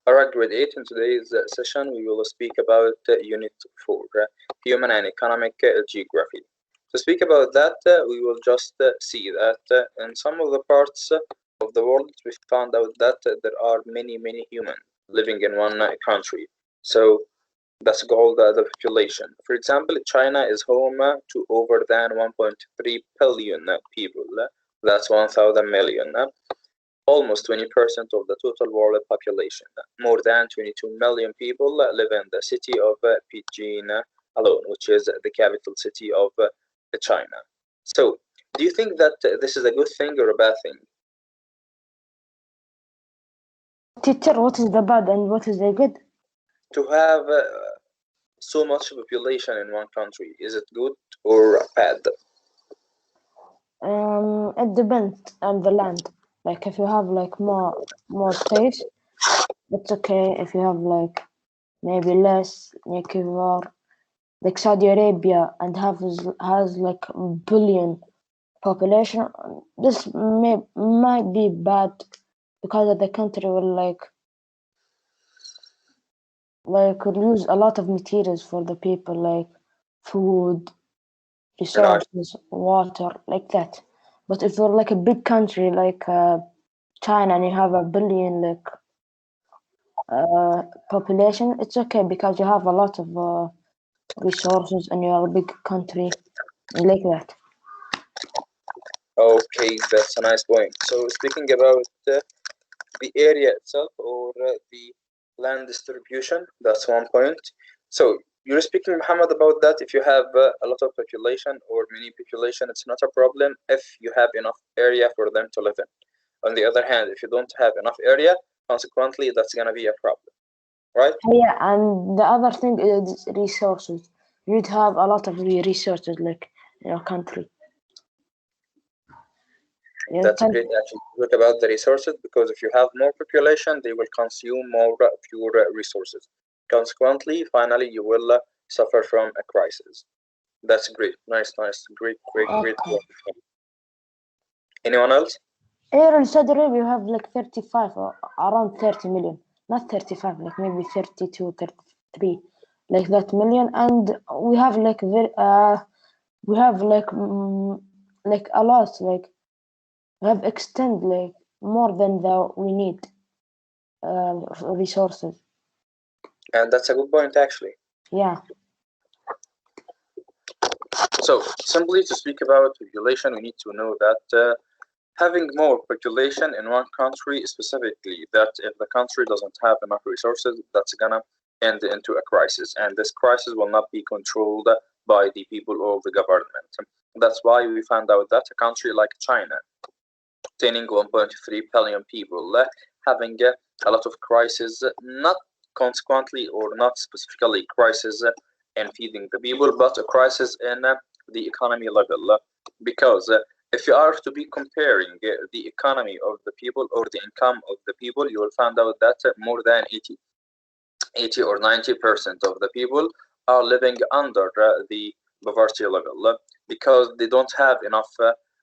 Alright, grade 8. In today's session, we will speak about Unit 4, Human and Economic Geography. To speak about that, we will just see that in some of the parts of the world, we found out that there are many humans living in one country. So that's called the population. For example, China is home to over than 1.3 billion people. That's 1,000 million. Almost 20% of the total world population. More than 22 million people live in the city of Beijing alone, which is the capital city of China. So, do you think that this is a good thing or a bad thing? Teacher, what is the bad and what is the good? To have so much population in one country, is it good or bad? It depends on the land. Like if you have like more space, it's okay. If you have like maybe less, like if you are like Saudi Arabia and has like billion population, this might be bad because the country will use a lot of materials for the people, like food, resources, water, like that. But if you're like a big country like China and you have a billion population, it's okay because you have a lot of resources and you're a big country like that. Okay, that's a nice point. So, speaking about the area itself or the land distribution, that's one point. So, you're speaking, Muhammad, about that. If you have a lot of population or many population, it's not a problem if you have enough area for them to live in. On the other hand, if you don't have enough area, consequently, that's going to be a problem, right? Yeah, and the other thing is resources. You'd have a lot of resources like in your country. That's great. Actually, look about the resources because if you have more population, they will consume more pure resources. Consequently, finally, you will suffer from a crisis. That's great. Nice. Great. Anyone else? Here in Saudi Arabia, you have like 35 or around 30 million. Not 35, like maybe 32, 33, like that million. And we have like we have like a lot, like we have extend like more than we need resources. And that's a good point, actually. Yeah. So, simply to speak about population, we need to know that having more population in one country, specifically, that if the country doesn't have enough resources, that's gonna end into a crisis, and this crisis will not be controlled by the people or the government. That's why we found out that a country like China, containing 1.3 billion people, having a lot of crises, not consequently or not specifically crisis in feeding the people, but a crisis in the economy level. Because if you are to be comparing the economy of the people or the income of the people, you will find out that more than 80 or 90% of the people are living under the poverty level because they don't have enough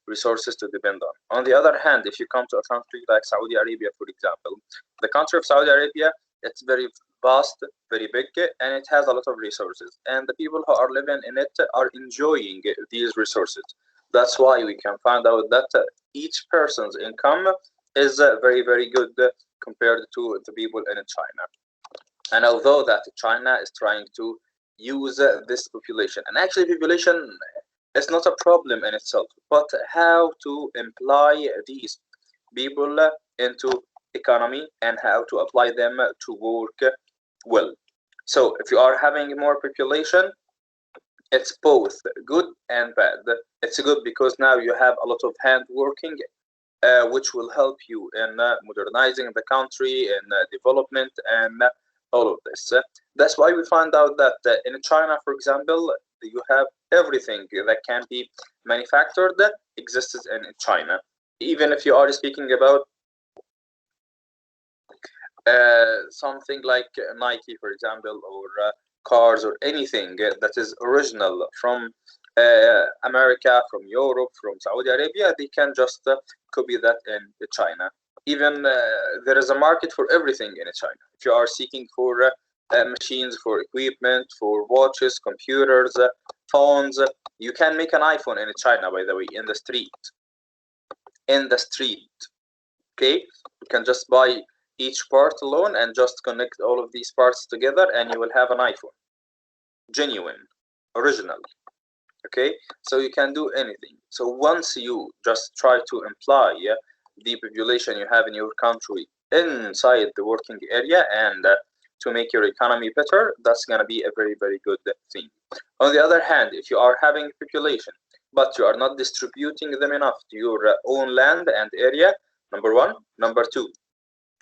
resources to depend on. On the other hand, if you come to a country like Saudi Arabia, for example, the country of Saudi Arabia, it's very vast, very big, and it has a lot of resources. And the people who are living in it are enjoying these resources. That's why we can find out that each person's income is very good compared to the people in China. And although that China is trying to use this population, and actually population is not a problem in itself, but how to imply these people into economy and how to apply them to work well. So if you are having more population, it's both good and bad. It's good because now you have a lot of hand working, which will help you in modernizing the country and development and all of this. That's why we find out that in China, for example, you have everything that can be manufactured exists in China. Even if you are speaking about something like Nike, for example, or cars or anything that is original from America, from Europe, from Saudi Arabia, they can just copy that in China. Even there is a market for everything in China. If you are seeking for machines, for equipment, for watches, computers, phones, you can make an iPhone in China, by the way, in the street. In the street, okay? You can just buy each part alone and just connect all of these parts together, and you will have an iPhone. Genuine, original. Okay, so you can do anything. So once you just try to imply the population you have in your country inside the working area and to make your economy better, that's going to be a very, very good thing. On the other hand, if you are having population but you are not distributing them enough to your own land and area, number one. Number two,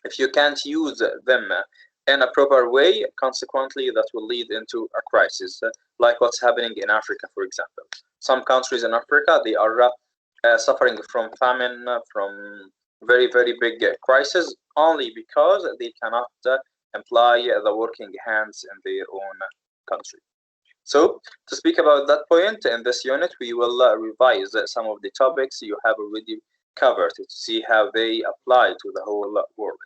if you can't use them in a proper way, consequently that will lead into a crisis, like what's happening in Africa, for example. Some countries in Africa, they are suffering from famine, from very, very big crisis, only because they cannot employ the working hands in their own country. So, to speak about that point in this unit, we will revise some of the topics you have already covered to see how they apply to the whole world.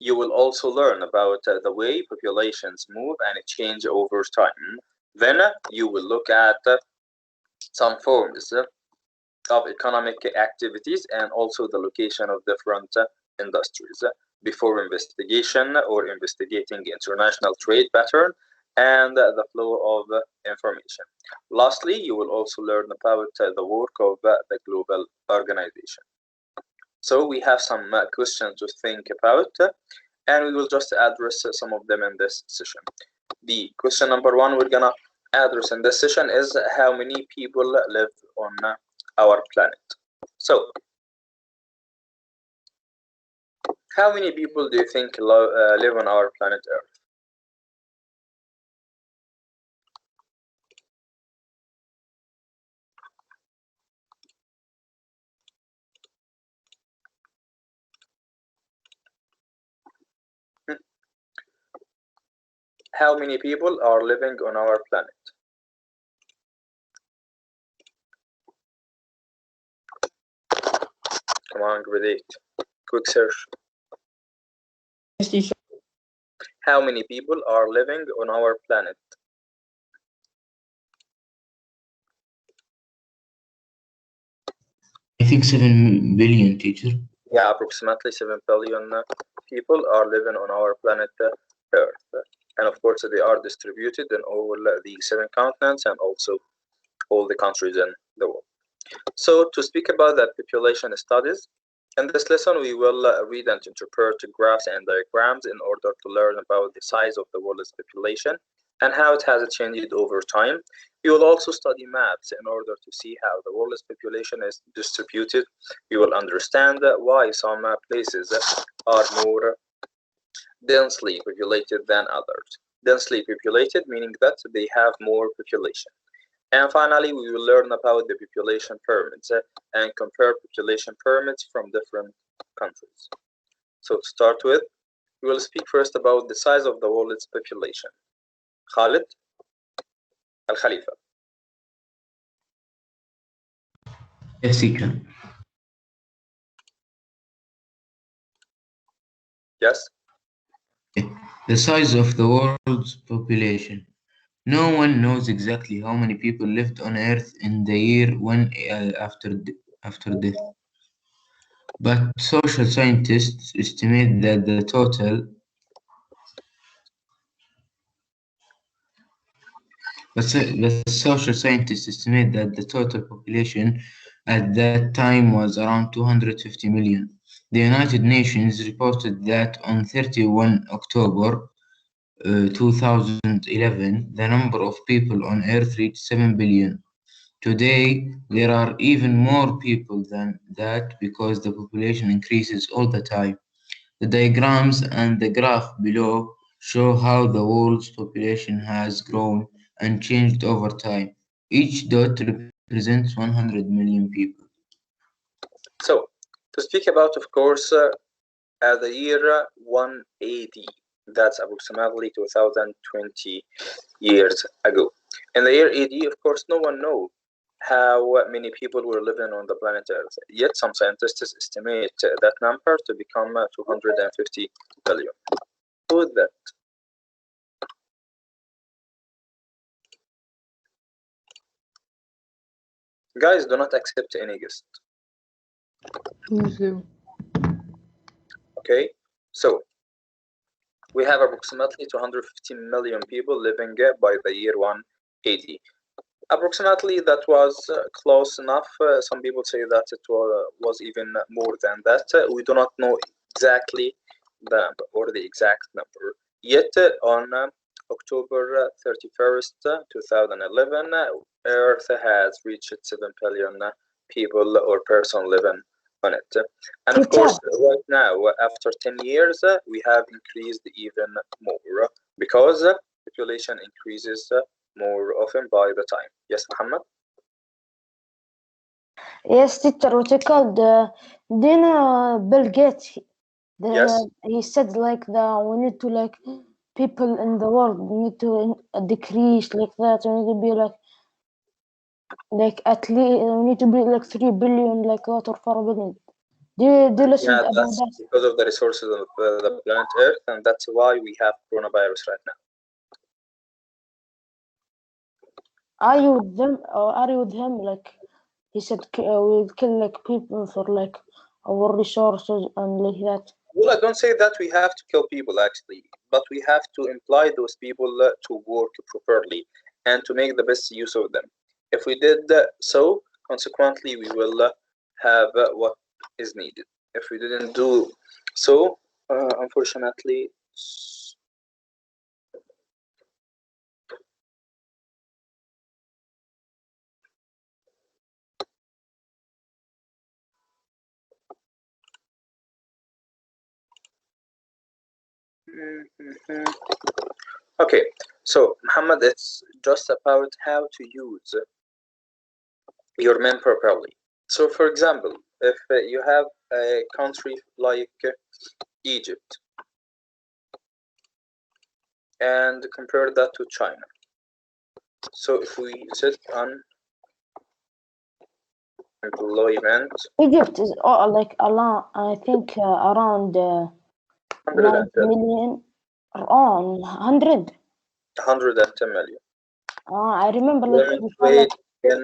You will also learn about the way populations move and change over time. Then you will look at some forms of economic activities and also the location of different industries before investigation or investigating international trade pattern and the flow of information. Lastly, you will also learn about the work of the global organization. So we have some questions to think about, and we will just address some of them in this session. The question number one we're gonna address in this session is how many people live on our planet. So, how many people do you think live on our planet Earth? How many people are living on our planet? Come on, grade 8. Quick search. Yes, teacher. How many people are living on our planet? I think 7 billion, teacher. Yeah, approximately 7 billion people are living on our planet Earth. And of course, they are distributed in all the 7 continents and also all the countries in the world. So, to speak about the population studies, in this lesson, we will read and interpret graphs and diagrams in order to learn about the size of the world's population and how it has changed over time. We will also study maps in order to see how the world's population is distributed. We will understand why some places are more densely populated than others. Densely populated meaning that they have more population. And finally, we will learn about the population pyramids and compare population pyramids from different countries. So to start with, we will speak first about the size of the world's population. Khalid Al-Khalifa. Yes, teacher. Yes? The size of the world's population. No one knows exactly how many people lived on Earth in the year one after death. But social scientists estimate that the total population at that time was around 250 million. The United Nations reported that on 31 October 2011, the number of people on Earth reached 7 billion. Today, there are even more people than that because the population increases all the time. The diagrams and the graph below show how the world's population has grown and changed over time. Each dot represents 100 million people. So, to speak about, of course, the year 180, that's approximately 2020 years ago. In the year AD, of course, no one knows how many people were living on the planet Earth. Yet some scientists estimate that number to become 250 billion. Who is that? Guys, do not accept any guest. Okay, so we have approximately 250 million people living by the year 180. Approximately, that was close enough. Some people say that it was even more than that. We do not know exactly the number or the exact number. Yet on October 31st, 2011, Earth has reached 7 billion people or person living on it. And of course, right now, after 10 years, we have increased even more because population increases more often by the time. Yes, Muhammad? Yes, teacher, what you called Bill Gates. Yes. He said like that we need to like people in the world need to decrease like that. We need to be like at least we need to be like 3 billion, like what or 4 billion. Do you listen Yeah, about that's that? because of the resources of the planet Earth, and that's why we have coronavirus right now. Are you with them or are you with him? Like he said, we'll kill like people for like our resources and like that. Well, I don't say that we have to kill people actually, but we have to imply those people to work properly and to make the best use of them. If we did so, consequently, we will have what is needed. If we didn't do so, unfortunately, okay, so Muhammad, it's just about how to use your men properly. So, for example, if you have a country like Egypt and compare that to China. So, if we sit on employment, Egypt is like around, I think around 90 million or 100. 110 million. I remember like Employment before, rate like in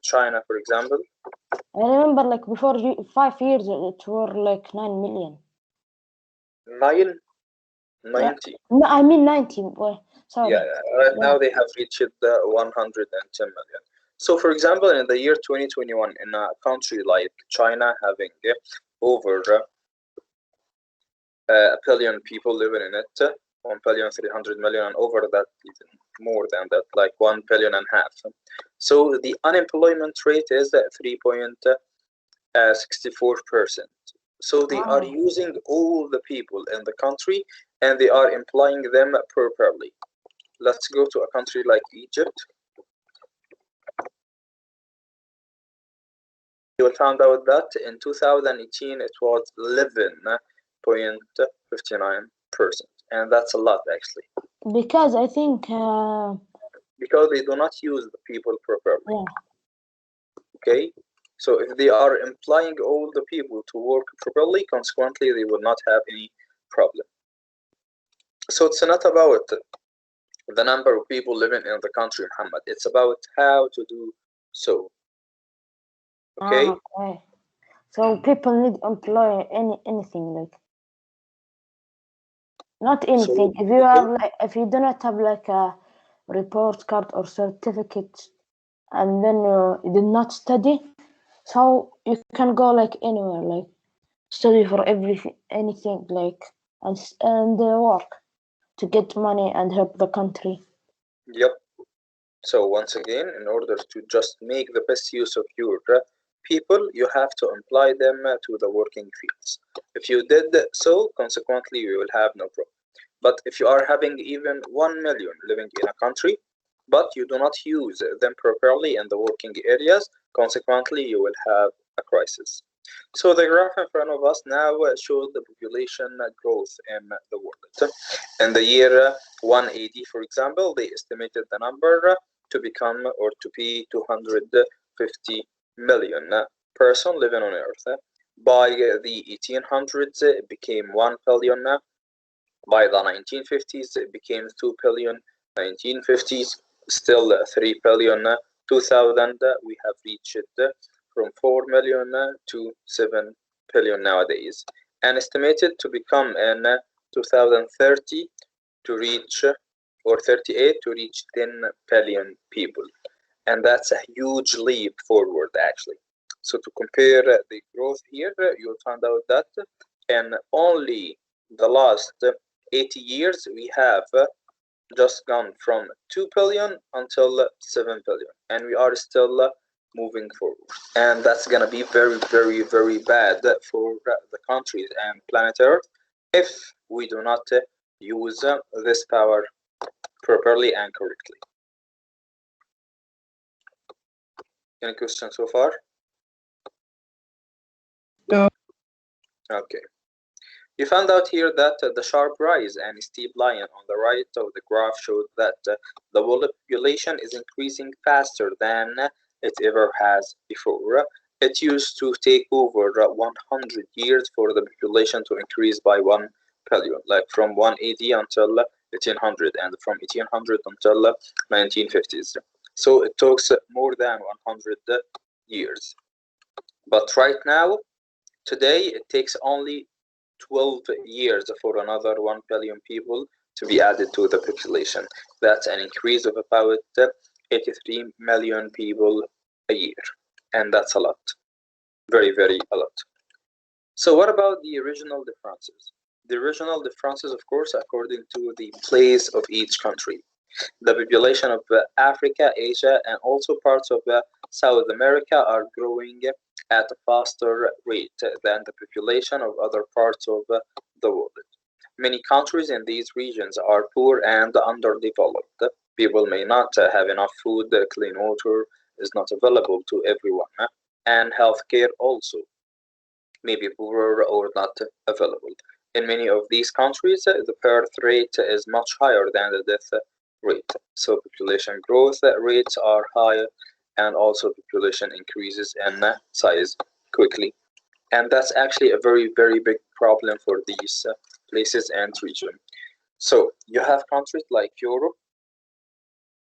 China, for example, I remember like before 5 years it were like 9 million. 90. No, I mean 90. Sorry. Yeah, right now they have reached 110 million. So, for example, in the year 2021, in a country like China having over a billion people living in it, 1,300,000,000, and over that, even more than that, like 1 billion and a half. So the unemployment rate is 3.64%. So they are using all the people in the country and they are employing them properly. Let's go to a country like Egypt. You will find out that in 2018 it was 11.59%, and that's a lot actually. Because I think because they do not use the people properly. Yeah. Okay, so if they are employing all the people to work properly, consequently they will not have any problem. So it's not about the number of people living in the country, Muhammad. It's about how to do so. Okay. Okay. So people need employ anything like not anything. So, If you have like if you do not have like a report card or certificate, and then you did not study, so you can go like anywhere, like study for everything, anything, like and work to get money and help the country. Yep. So once again, in order to just make the best use of your people, you have to apply them to the working fields. If you did so, consequently, you will have no problem. But if you are having even 1 million living in a country, but you do not use them properly in the working areas, consequently, you will have a crisis. So the graph in front of us now shows the population growth in the world. In the year 180, for example, they estimated the number to become or to be 250 million person living on Earth. By the 1800s, it became 1 billion. By the 1950s, it became 2 billion. 1950s, still 3 billion. 2000, we have reached from 4 million to 7 billion nowadays, and estimated to become in 2030 to reach, or 38, to reach 10 billion people. And that's a huge leap forward, actually. So to compare the growth here, you'll find out that in only the last 80 years, we have just gone from 2 billion until 7 billion, and we are still moving forward. And that's gonna be very, very, very bad for the countries and planet Earth if we do not use this power properly and correctly. Any questions so far? No. Okay. You found out here that the sharp rise and steep line on the right of the graph showed that the world population is increasing faster than it ever has before. It used to take over 100 years for the population to increase by 1 billion, like from 180 until 1800, and from 1800 until 1950s. So it took more than 100 years. But right now, today, it takes only 12 years for another 1 billion people to be added to the population. That's an increase of about 83 million people a year. And that's a lot. Very, very a lot. So what about the regional differences? The regional differences, of course, according to the place of each country. The population of Africa, Asia, and also parts of South America are growing at a faster rate than the population of other parts of the world. Many countries in these regions are poor and underdeveloped. People may not have enough food, clean water is not available to everyone, and healthcare also may be poorer or not available. In many of these countries, the birth rate is much higher than the death rate. So population growth rates are higher, and also population increases in size quickly. And that's actually a very, very big problem for these places and regions. So you have countries like Europe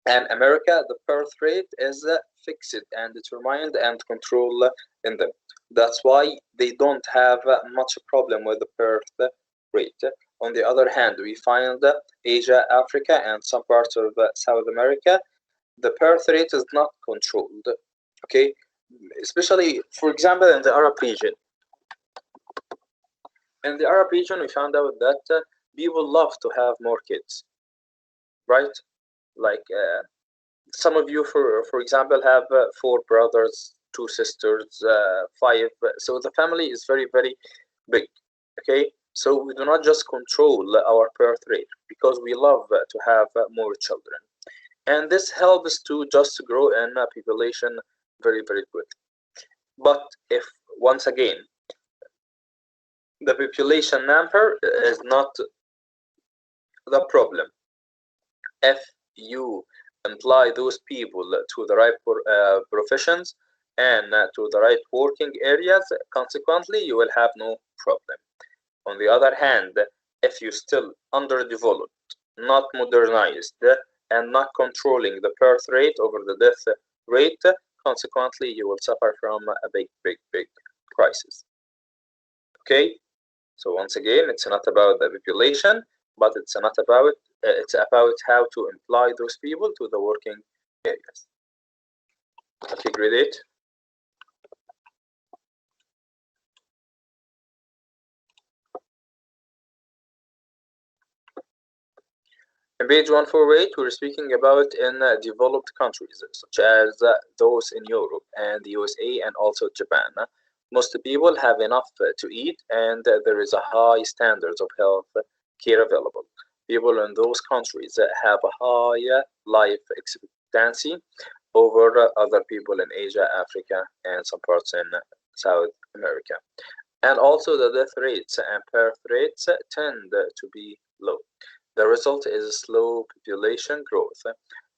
and America. The birth rate is fixed and determined and controlled in them. That's why they don't have much problem with the birth rate. On the other hand, we find Asia, Africa, and some parts of South America, the birth rate is not controlled. Okay, especially, for example, in the Arab region. In the Arab region, we found out that people love to have more kids, right? Like some of you, for example, have 4 brothers, 2 sisters, 5. So the family is very, very big. Okay, so we do not just control our birth rate because we love to have more children, and this helps to just grow in population very, very quickly. But if once again the population number is not the problem, if you employ those people to the right professions and to the right working areas, consequently you will have no problem. On the other hand, if you still underdeveloped, not modernized, and not controlling the birth rate over the death rate, consequently you will suffer from a big, big, big crisis. Okay, so once again, it's not about the population, but it's about how to employ those people to the working areas. Okay, grade 8. In page 148, we're speaking about in developed countries, such as those in Europe and the USA and also Japan. Most people have enough to eat, and there is a high standards of health care available. People in those countries have a high life expectancy over other people in Asia, Africa, and some parts in South America. And also the death rates and birth rates tend to be low. The result is slow population growth.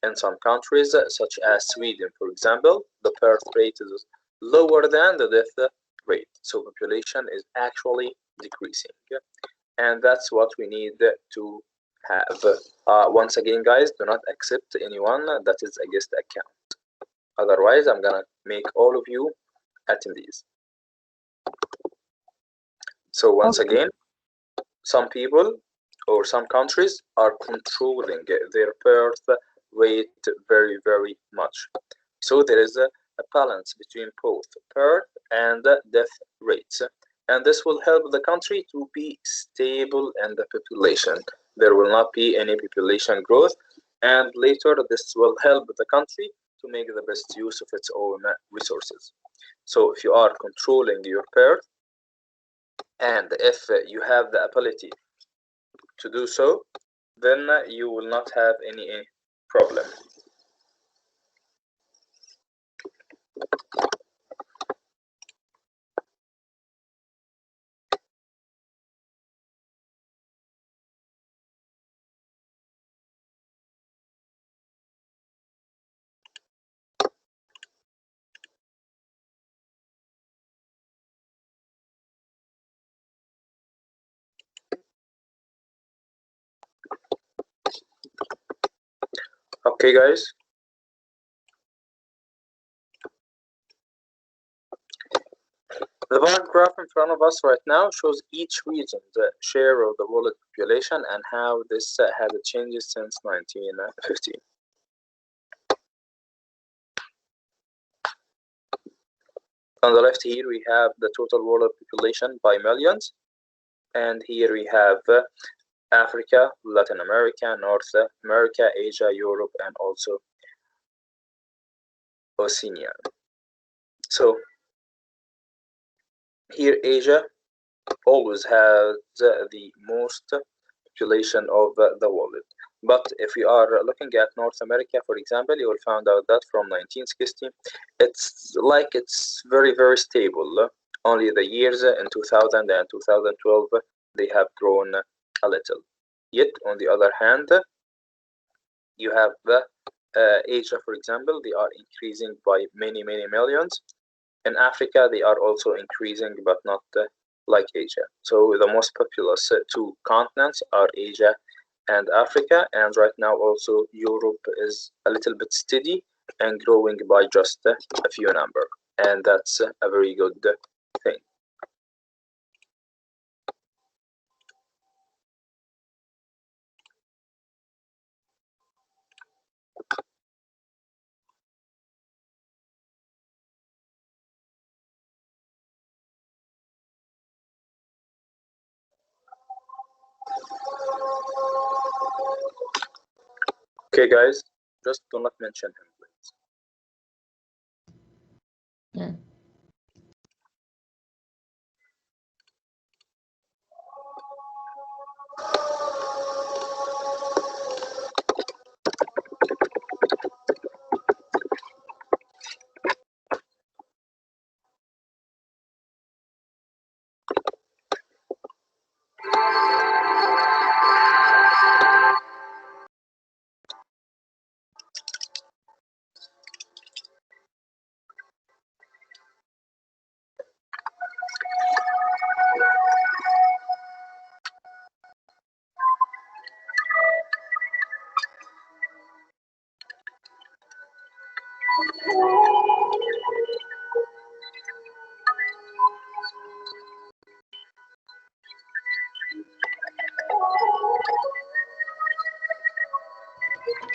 In some countries, such as Sweden, for example, the birth rate is lower than the death rate. So population is actually decreasing. And that's what we need to have. Once again, guys, do not accept anyone that is against the account. Otherwise, I'm gonna make all of you attendees. So once again, some people or some countries are controlling their birth rate very, very much. So there is a balance between both birth and death rates. And this will help the country to be stable in the population. There will not be any population growth. And later, this will help the country to make the best use of its own resources. So if you are controlling your birth, and if you have the ability to do so, then you will not have any problem. Okay, guys. The bar graph in front of us right now shows each region's share of the world population and how this has changed since 1915. On the left here we have the total world population by millions, and here we have Africa, Latin America, North America, Asia, Europe, and also Oceania. So here Asia always has the most population of the world. But if we are looking at North America, for example, you will find out that from 1960, it's very, very stable. Only the years in 2000 and 2012, they have grown a little. Yet, on the other hand, you have Asia, for example, they are increasing by many, many millions. In Africa, they are also increasing, but not like Asia. So the most populous two continents are Asia and Africa, and right now also Europe is a little bit steady and growing by just a few number, and that's a very good thing. Okay, guys, just do not mention him, please. Yeah.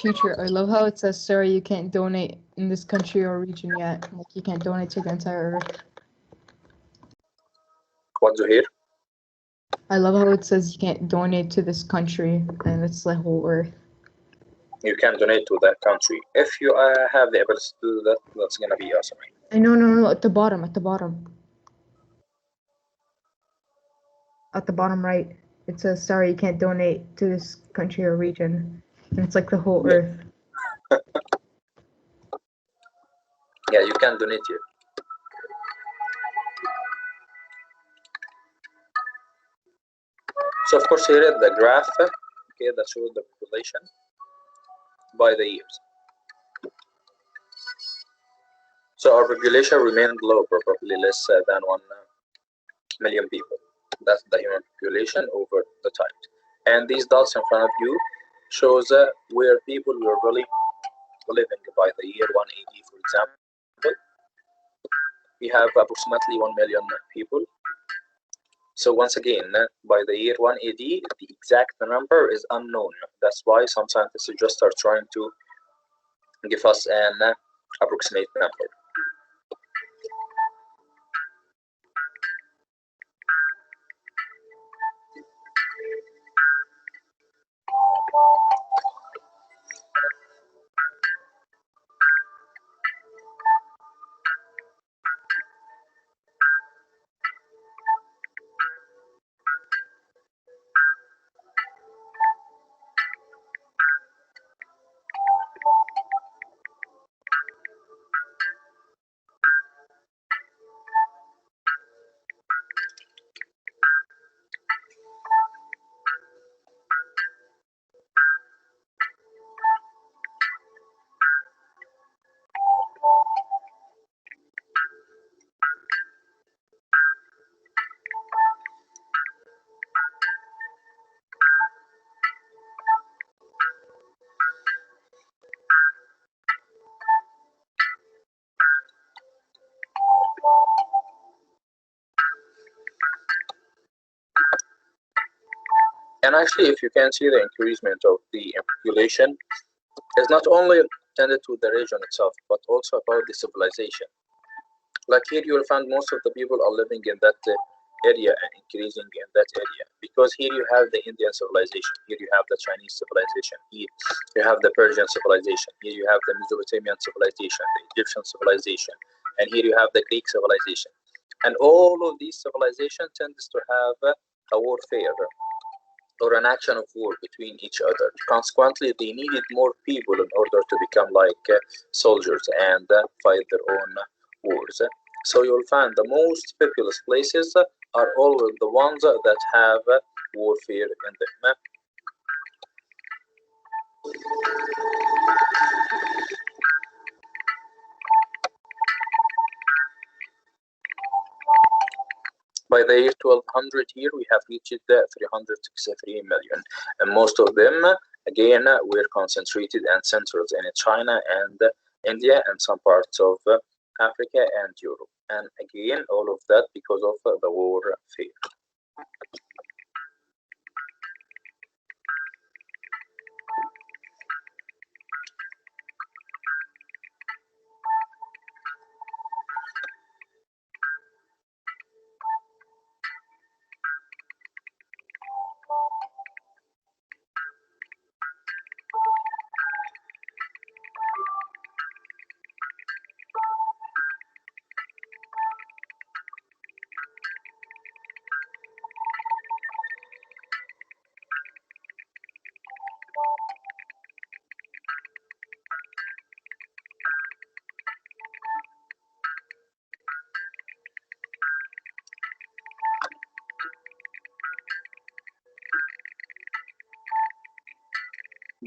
Teacher, I love how it says, sorry, you can't donate in this country or region yet. Like, you can't donate to the entire Earth. What do you hear? I love how it says you can't donate to this country, and it's the whole Earth. You can donate to that country. If you have the ability to do that, that's gonna be awesome. No, at the bottom, at the bottom. At the bottom right, it says, sorry, you can't donate to this country or region. And it's like the whole Earth. Yeah, you can donate here. So of course here is the graph, okay, that shows the population by the years. So our population remained low, probably less than 1 million people. That's the human population over the time. And these dots in front of you shows where people were really living by the year 1 AD, for example. We have approximately 1 million people. So once again, by the year 1 AD, the exact number is unknown. That's why some scientists just are trying to give us an approximate number. And actually, if you can see the increasement of the population is not only tended to the region itself, but also about the civilization. Like here, you will find most of the people are living in that area and increasing in that area, because here you have the Indian civilization, here you have the Chinese civilization, here you have the Persian civilization, here you have the Mesopotamian civilization, the Egyptian civilization, and here you have the Greek civilization. And all of these civilizations tends to have a warfare or an action of war between each other. Consequently, they needed more people in order to become like soldiers and fight their own wars. So you'll find the most populous places are always the ones that have warfare in them. By the year 1200 here, we have reached 363 million. And most of them, again, were concentrated and centered in China and India and some parts of Africa and Europe. And again, all of that because of the warfare.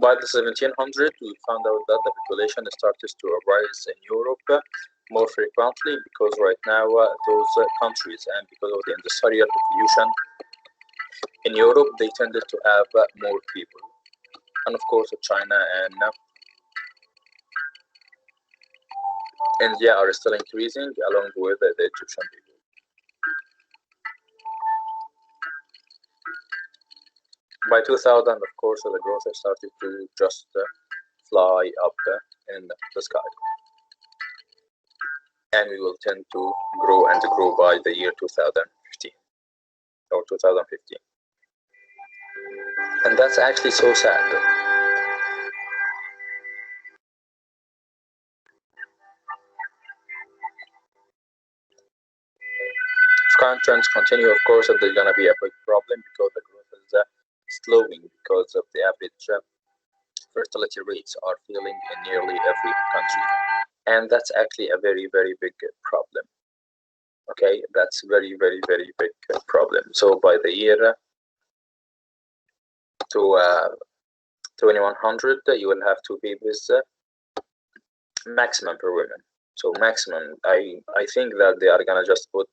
By the 1700s, we found out that the population started to rise in Europe more frequently, because right now those countries, and because of the industrial revolution in Europe, they tended to have more people. And of course, China and India are still increasing along with the Egyptian people. By 2000, of course, the growth started to just fly up in the sky. And we will tend to grow and grow by the year 2015 or 2015. And that's actually so sad. If current trends continue, of course, there's going to be a big problem, because the growth is slowing, because of the average fertility rates are falling in nearly every country. And that's actually a very, very big problem. Okay, that's very, very, very big problem. So by the year 2100, you will have 2 babies maximum per woman. to maximum. I think that they are gonna just put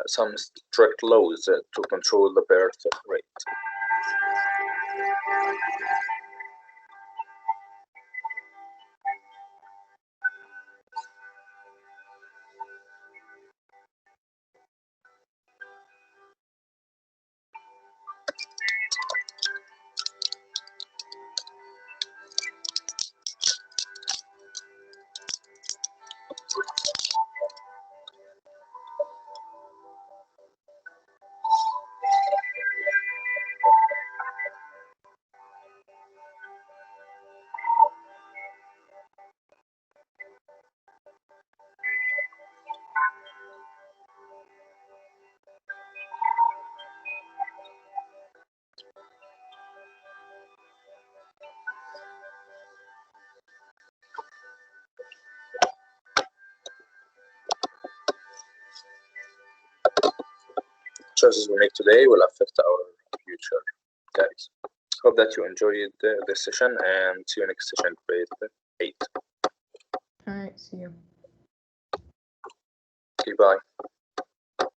some strict laws to control the birth rate. Choices we make today will affect our future, guys. Hope that you enjoyed this session, and see you next session, grade 8. All right, see you. Goodbye.